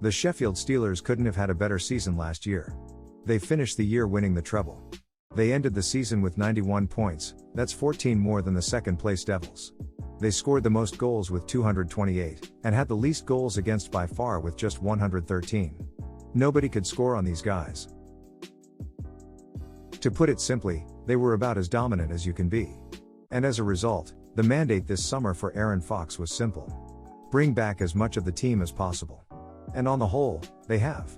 The Sheffield Steelers couldn't have had a better season last year. They finished the year winning the treble. They ended the season with 91 points, that's 14 more than the second-place Devils. They scored the most goals with 228, and had the least goals against by far with just 113. Nobody could score on these guys. To put it simply, they were about as dominant as you can be. And as a result, the mandate this summer for Aaron Fox was simple. Bring back as much of the team as possible. And on the whole, they have.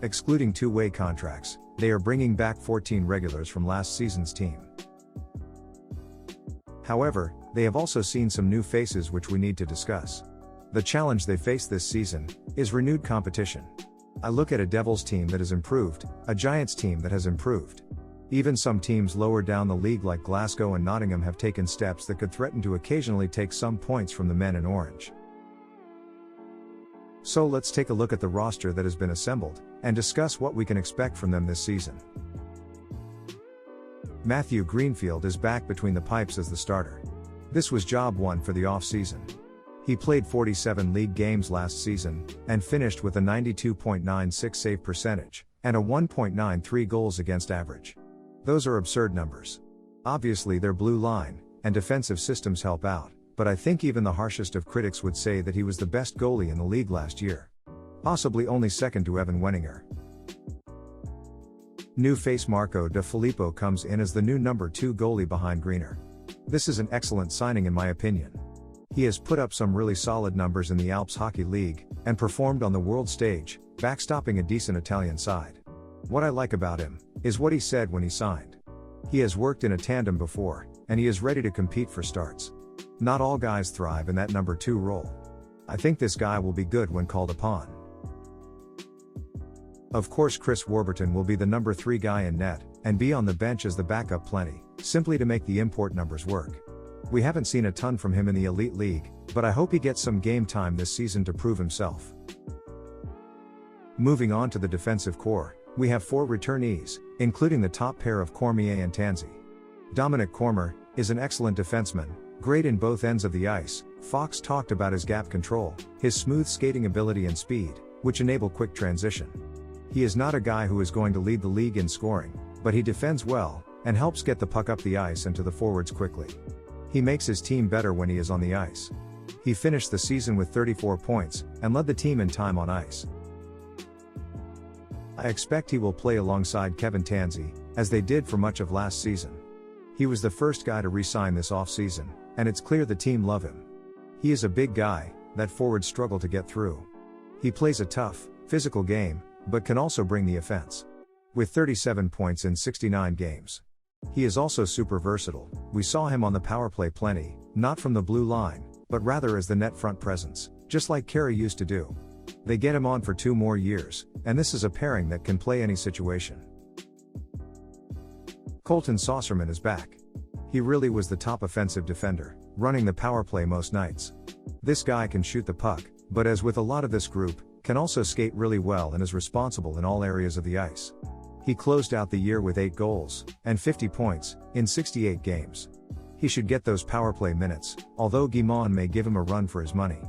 Excluding two-way contracts, they are bringing back 14 regulars from last season's team. However, they have also seen some new faces which we need to discuss. The challenge they face this season is renewed competition. I look at a Devils team that has improved, a Giants team that has improved. Even some teams lower down the league like Glasgow and Nottingham have taken steps that could threaten to occasionally take some points from the men in orange. So let's take a look at the roster that has been assembled, and discuss what we can expect from them this season. Matthew Greenfield is back between the pipes as the starter. This was job one for the off-season. He played 47 league games last season, and finished with a 92.96 save percentage, and a 1.93 goals against average. Those are absurd numbers. Obviously their blue line and defensive systems help out, but I think even the harshest of critics would say that he was the best goalie in the league last year. Possibly only second to Evan Wenninger. New face Marco De Filippo comes in as the new number 2 goalie behind Greener. This is an excellent signing in my opinion. He has put up some really solid numbers in the Alps Hockey League, and performed on the world stage, backstopping a decent Italian side. What I like about him is what he said when he signed. He has worked in a tandem before, and he is ready to compete for starts. Not all guys thrive in that number 2 role. I think this guy will be good when called upon. Of course Chris Warburton will be the number 3 guy in net, and be on the bench as the backup plenty, simply to make the import numbers work. We haven't seen a ton from him in the Elite League, but I hope he gets some game time this season to prove himself. Moving on to the defensive core, we have 4 returnees, including the top pair of Cormier and Tansey. Dominic Cormier is an excellent defenseman, great in both ends of the ice. Fox talked about his gap control, his smooth skating ability and speed, which enable quick transition. He is not a guy who is going to lead the league in scoring, but he defends well, and helps get the puck up the ice and to the forwards quickly. He makes his team better when he is on the ice. He finished the season with 34 points, and led the team in time on ice. I expect he will play alongside Kevin Tansey, as they did for much of last season. He was the first guy to re-sign this off-season, and it's clear the team love him. He is a big guy that forwards struggle to get through. He plays a tough, physical game, but can also bring the offense. With 37 points in 69 games. He is also super versatile. We saw him on the power play plenty, not from the blue line, but rather as the net front presence, just like Carey used to do. They get him on for 2 more years, and this is a pairing that can play any situation. Colton Saucerman is back. He really was the top offensive defender, running the power play most nights. This guy can shoot the puck, but as with a lot of this group, can also skate really well and is responsible in all areas of the ice. He closed out the year with 8 goals, and 50 points, in 68 games. He should get those power play minutes, although Guimond may give him a run for his money.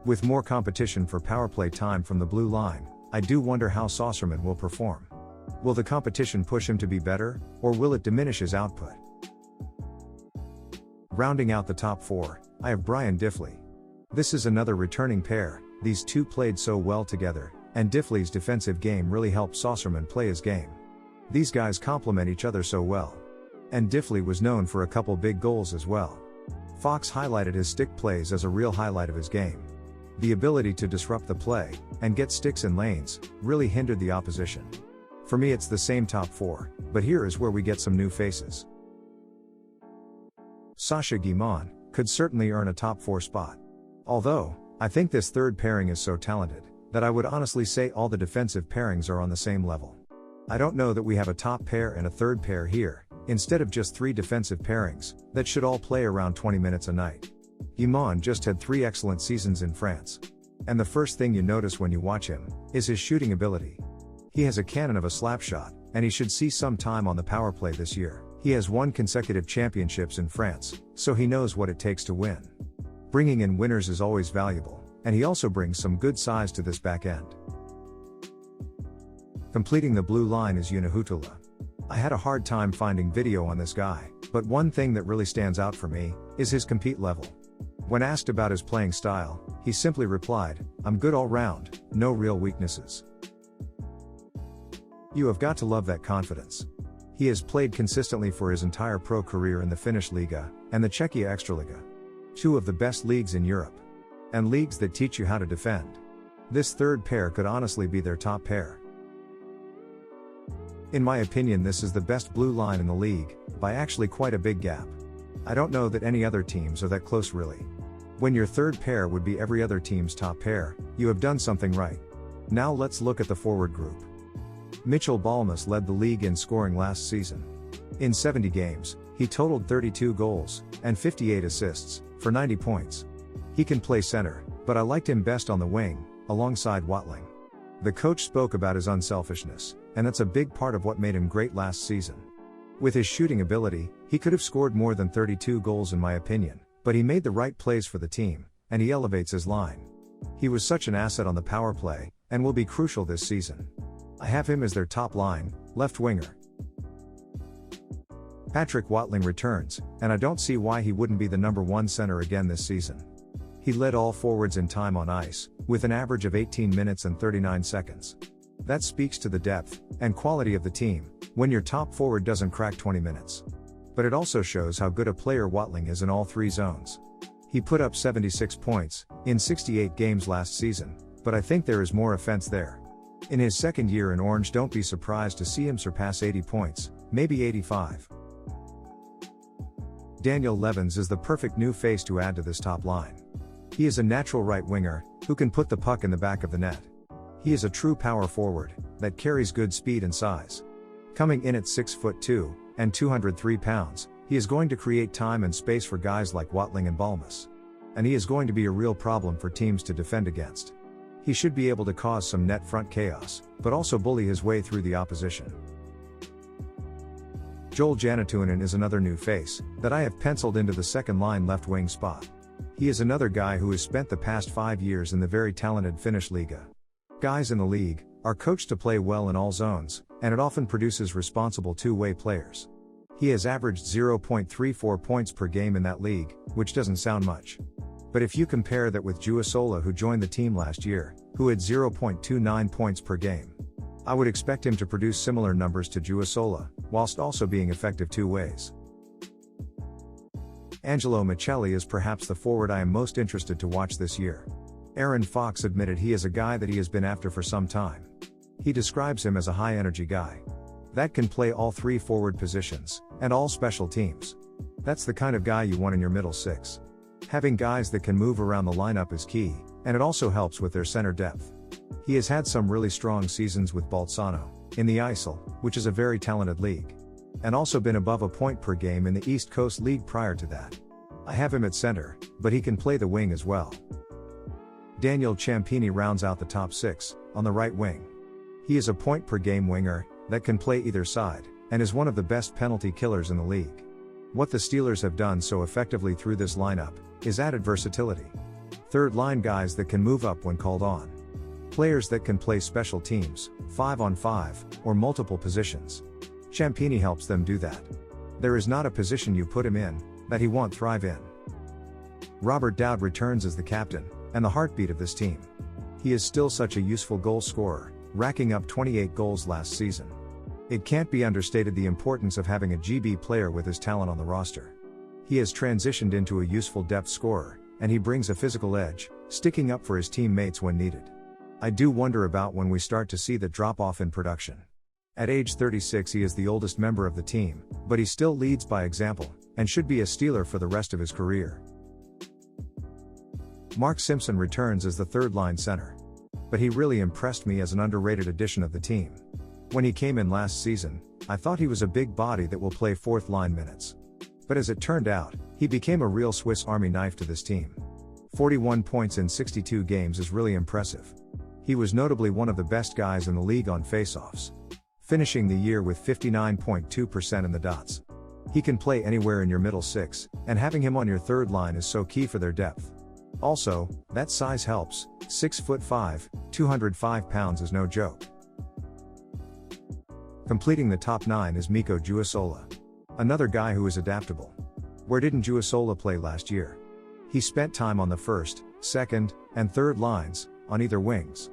With more competition for power play time from the blue line, I do wonder how Saucerman will perform. Will the competition push him to be better, or will it diminish his output? Rounding out the top 4, I have Brian Diffley. This is another returning pair. These two played so well together, and Diffley's defensive game really helped Saucerman play his game. These guys complement each other so well. And Diffley was known for a couple big goals as well. Fox highlighted his stick plays as a real highlight of his game. The ability to disrupt the play, and get sticks in lanes, really hindered the opposition. For me it's the same top 4, but here is where we get some new faces. Sasha Guimond could certainly earn a top 4 spot. Although, I think this third pairing is so talented, that I would honestly say all the defensive pairings are on the same level. I don't know that we have a top pair and a third pair here, instead of just 3 defensive pairings, that should all play around 20 minutes a night. Guimond just had 3 excellent seasons in France. And the first thing you notice when you watch him, is his shooting ability. He has a cannon of a slap shot, and he should see some time on the power play this year. He has won consecutive championships in France, so he knows what it takes to win. Bringing in winners is always valuable, and he also brings some good size to this back end. Completing the blue line is Unahutula. I had a hard time finding video on this guy, but one thing that really stands out for me is his compete level. When asked about his playing style, he simply replied, "I'm good all round, no real weaknesses." You have got to love that confidence. He has played consistently for his entire pro career in the Finnish Liga and the Czechia Extraliga. Two of the best leagues in Europe. And leagues that teach you how to defend. This third pair could honestly be their top pair. In my opinion, this is the best blue line in the league, by actually quite a big gap. I don't know that any other teams are that close really. When your third pair would be every other team's top pair, you have done something right. Now let's look at the forward group. Mitchell Balmas led the league in scoring last season. In 70 games, he totaled 32 goals and 58 assists for 90 points. He can play center, but I liked him best on the wing, alongside Watling. The coach spoke about his unselfishness, and that's a big part of what made him great last season. With his shooting ability, he could have scored more than 32 goals in my opinion, but he made the right plays for the team, and he elevates his line. He was such an asset on the power play, and will be crucial this season. I have him as their top line, left winger. Patrick Watling returns, and I don't see why he wouldn't be the number one center again this season. He led all forwards in time on ice, with an average of 18 minutes and 39 seconds. That speaks to the depth and quality of the team, when your top forward doesn't crack 20 minutes. But it also shows how good a player Watling is in all three zones. He put up 76 points, in 68 games last season, but I think there is more offense there. In his second year in Orange, don't be surprised to see him surpass 80 points, maybe 85. Daniel Levens is the perfect new face to add to this top line. He is a natural right winger, who can put the puck in the back of the net. He is a true power forward, that carries good speed and size. Coming in at 6'2" and 203 pounds, he is going to create time and space for guys like Watling and Balmas. And he is going to be a real problem for teams to defend against. He should be able to cause some net front chaos, but also bully his way through the opposition. Joel Janatuinen is another new face, that I have penciled into the second line left wing spot. He is another guy who has spent the past 5 years in the very talented Finnish Liga. Guys in the league are coached to play well in all zones, and it often produces responsible two-way players. He has averaged 0.34 points per game in that league, which doesn't sound much. But if you compare that with Juusola, who joined the team last year, who had 0.29 points per game, I would expect him to produce similar numbers to Juusola, whilst also being effective two ways. Angelo Michelli is perhaps the forward I am most interested to watch this year. Aaron Fox admitted he is a guy that he has been after for some time. He describes him as a high-energy guy that can play all three forward positions, and all special teams. That's the kind of guy you want in your middle six. Having guys that can move around the lineup is key, and it also helps with their center depth. He has had some really strong seasons with Bolzano, in the EIHL, which is a very talented league. And also been above a point per game in the East Coast League prior to that. I have him at center, but he can play the wing as well. Daniel Ciampini rounds out the top six, on the right wing. He is a point per game winger, that can play either side, and is one of the best penalty killers in the league. What the Steelers have done so effectively through this lineup, is added versatility. Third line guys that can move up when called on. Players that can play special teams, 5-on-5, or multiple positions. Ciampini helps them do that. There is not a position you put him in, that he won't thrive in. Robert Dowd returns as the captain, and the heartbeat of this team. He is still such a useful goal scorer, racking up 28 goals last season. It can't be understated the importance of having a GB player with his talent on the roster. He has transitioned into a useful depth scorer, and he brings a physical edge, sticking up for his teammates when needed. I do wonder about when we start to see the drop-off in production. At age 36 he is the oldest member of the team, but he still leads by example, and should be a Steeler for the rest of his career. Mark Simpson returns as the third-line center. But he really impressed me as an underrated addition of the team. When he came in last season, I thought he was a big body that will play fourth-line minutes. But as it turned out, he became a real Swiss Army knife to this team. 41 points in 62 games is really impressive. He was notably one of the best guys in the league on faceoffs, finishing the year with 59.2% in the dots. He can play anywhere in your middle six, and having him on your third line is so key for their depth. Also, that size helps. 6'5", 205 pounds is no joke. Completing the top 9 is Miko Giusola. Another guy who is adaptable. Where didn't Giusola play last year? He spent time on the first, second, and third lines, on either wings.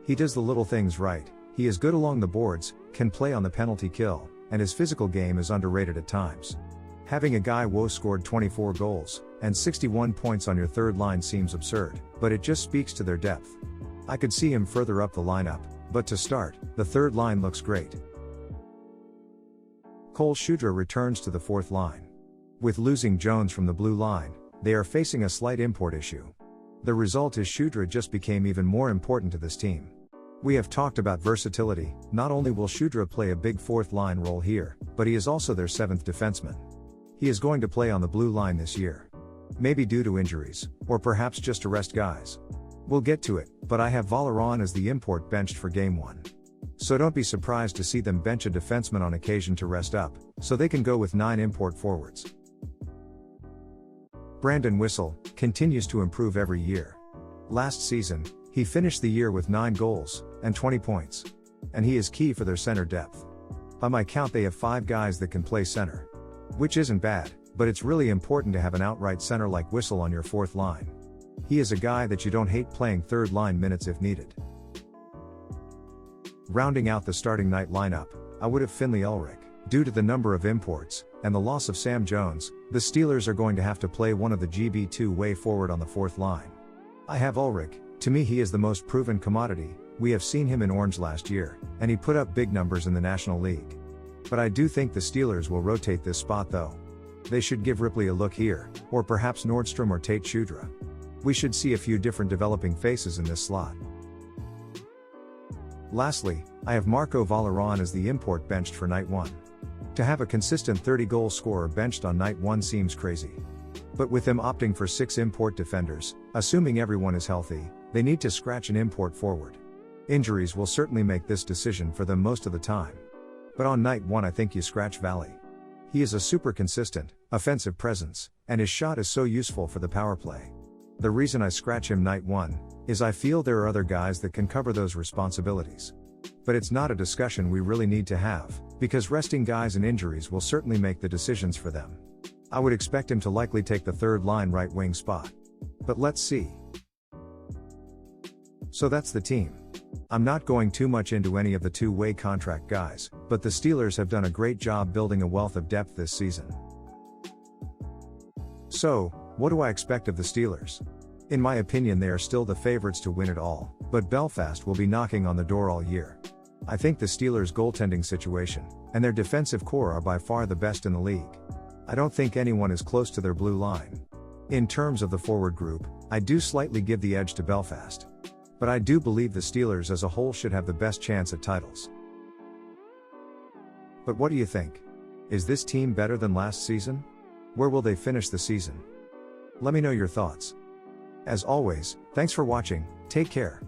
He does the little things right, he is good along the boards, can play on the penalty kill, and his physical game is underrated at times. Having a guy who scored 24 goals, and 61 points on your third line seems absurd, but it just speaks to their depth. I could see him further up the lineup, but to start, the third line looks great. Cole Shudra returns to the fourth line. With losing Jones from the blue line, they are facing a slight import issue. The result is Shudra just became even more important to this team. We have talked about versatility, not only will Shudra play a big fourth line role here, but he is also their seventh defenseman. He is going to play on the blue line this year. Maybe due to injuries, or perhaps just to rest guys. We'll get to it, but I have Valeron as the import benched for game 1. So don't be surprised to see them bench a defenseman on occasion to rest up, so they can go with 9 import forwards. Brandon Whistle continues to improve every year. Last season, he finished the year with 9 goals and 20 points. And he is key for their center depth. By my count, they have 5 guys that can play center. Which isn't bad, but it's really important to have an outright center like Whistle on your fourth line. He is a guy that you don't hate playing third line minutes if needed. Rounding out the starting night lineup, I would have Finley Ulrich. Due to the number of imports, and the loss of Sam Jones, the Steelers are going to have to play one of the GB2 way forward on the fourth line. I have Ulrich. To me he is the most proven commodity. We have seen him in orange last year, and he put up big numbers in the National League. But I do think the Steelers will rotate this spot though. They should give Ripley a look here, or perhaps Nordstrom or Tate Shudra. We should see a few different developing faces in this slot. Lastly, I have Marco Valeron as the import benched for night 1. To have a consistent 30-goal scorer benched on night 1 seems crazy. But with them opting for 6 import defenders, assuming everyone is healthy, they need to scratch an import forward. Injuries will certainly make this decision for them most of the time. But on night 1 I think you scratch Valley. He is a super consistent, offensive presence, and his shot is so useful for the power play. The reason I scratch him night 1, is I feel there are other guys that can cover those responsibilities. But it's not a discussion we really need to have, because resting guys and injuries will certainly make the decisions for them. I would expect him to likely take the third line right wing spot. But let's see. So that's the team. I'm not going too much into any of the two-way contract guys, but the Steelers have done a great job building a wealth of depth this season. So, what do I expect of the Steelers? In my opinion they are still the favorites to win it all, but Belfast will be knocking on the door all year. I think the Steelers' goaltending situation, and their defensive core are by far the best in the league. I don't think anyone is close to their blue line. In terms of the forward group, I do slightly give the edge to Belfast. But I do believe the Steelers as a whole should have the best chance at titles. But what do you think? Is this team better than last season? Where will they finish the season? Let me know your thoughts. As always, thanks for watching, take care.